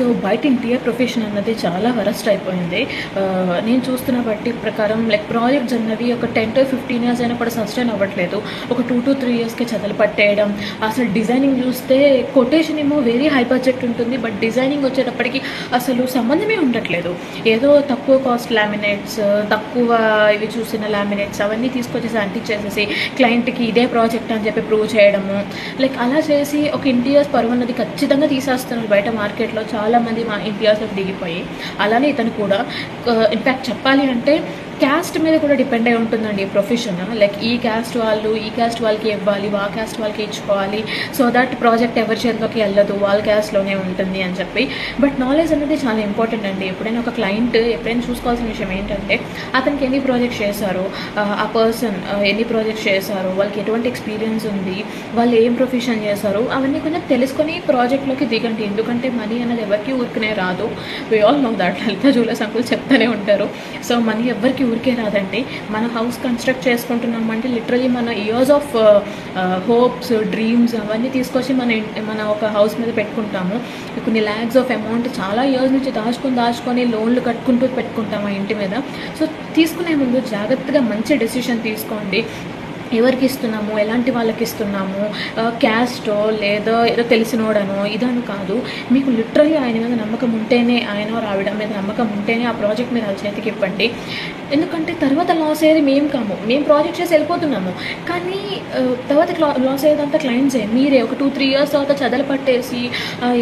So బయట interior profession అన్నది చాలా వరస్ట్ అయిపోయింది. నేను చూస్తున్న బట్టి ప్రకారం లైక్ ప్రాజెక్ట్స్ అన్నవి ఒక 10 to 15 ఇయర్స్ అయినా కూడా సస్టైన్ అవ్వట్లేదు. ఒక 2 to 3 ఇయర్స్కే చదలు పట్టేయడం. అసలు డిజైనింగ్ చూస్తే కొటేషన్ ఏమో వెరీ హై బడ్జెట్ ఉంటుంది, బట్ డిజైనింగ్ వచ్చేటప్పటికి అసలు సంబంధమే ఉండట్లేదు. ఏదో తక్కువ కాస్ట్ లామినేట్స్, తక్కువ ఇవి చూసిన లామినేట్స్ అవన్నీ తీసుకొచ్చేసి అంటించేసేసి క్లయింట్కి ఇదే ప్రాజెక్ట్ అని చెప్పి ప్రూవ్ చేయడము. లైక్ అలా చేసి ఒక ఇంటీరియర్స్ పరువు అన్నది ఖచ్చితంగా తీసేస్తున్నారు బయట మార్కెట్లో చాలామంది మా ఇంటీరియర్స్లోకి దిగిపోయి. అలానే ఇతను కూడా ఇన్ఫ్యాక్ట్ చెప్పాలి అంటే క్యాస్ట్ మీద కూడా డిపెండ్ అయి ఉంటుందండి ఈ ప్రొఫెషన్. లైక్ ఈ క్యాస్ట్ వాళ్ళకి ఇవ్వాలి, ఆ క్యాస్ట్ వాళ్ళకి ఇచ్చుకోవాలి, సో దట్ ప్రాజెక్ట్ ఎవరి చేతిలోకి వెళ్ళదు, వాళ్ళ క్యాస్ట్లోనే ఉంటుంది అని చెప్పి. బట్ నాలెడ్జ్ అనేది చాలా ఇంపార్టెంట్ అండి. ఎప్పుడైనా ఒక క్లయింట్ ఎప్పుడైనా చూసుకోవాల్సిన విషయం ఏంటంటే అతనికి ఎన్ని ప్రాజెక్ట్స్ చేశారో, ఆ పర్సన్ ఎన్ని ప్రాజెక్ట్స్ చేశారో, వాళ్ళకి ఎటువంటి ఎక్స్పీరియన్స్ ఉంది, వాళ్ళు ఏం ప్రొఫెషన్ చేశారు, అవన్నీ కొంచెం తెలుసుకొని ప్రాజెక్ట్లోకి దిగండి. ఎందుకంటే మనీ అనేది ఎవరికి ఊరికనే రాదు. We all know that. Lalitha jewellers uncle చెప్తూనే ఉంటారు. సో మనీ ఎవరికి ఊరికే రాదండి. మన హౌస్ కన్స్ట్రక్ట్ చేసుకుంటున్నామంటే లిటరలీ మన ఇయర్స్ ఆఫ్ హోప్స్, డ్రీమ్స్ అవన్నీ తీసుకొచ్చి మన ఒక హౌస్ మీద పెట్టుకుంటాము. కొన్ని ల్యాక్స్ ఆఫ్ అమౌంట్ చాలా ఇయర్స్ నుంచి దాచుకొని లోన్లు కట్టుకుంటూ పెట్టుకుంటాము ఆ ఇంటి మీద. సో తీసుకునే ముందు జాగ్రత్తగా మంచి డెసిషన్ తీసుకోండి. ఎవరికి ఇస్తున్నాము, ఎలాంటి వాళ్ళకి ఇస్తున్నాము, క్యాస్టో లేదా ఏదో తెలిసినోడనో ఇదను కాదు. మీకు లిటరలీ ఆయన మీద నమ్మకం ఉంటేనే, ఆయన ఆవిడ మీద నమ్మకం ఉంటేనే ఆ ప్రాజెక్ట్ మీద వాళ్ళ చేతికి ఇవ్వండి. ఎందుకంటే తర్వాత లాస్ అయ్యేది మేము ప్రాజెక్ట్ చేసి వెళ్ళిపోతున్నాము, కానీ తర్వాత లాస్ అయ్యేదంతా క్లయింట్సే. మీరే ఒక 2-3 ఇయర్స్ తర్వాత చదలు పట్టేసి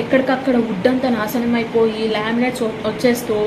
ఎక్కడికక్కడ వుడ్ అంతా నాశనం అయిపోయి లామినేట్స్ వచ్చేస్తూ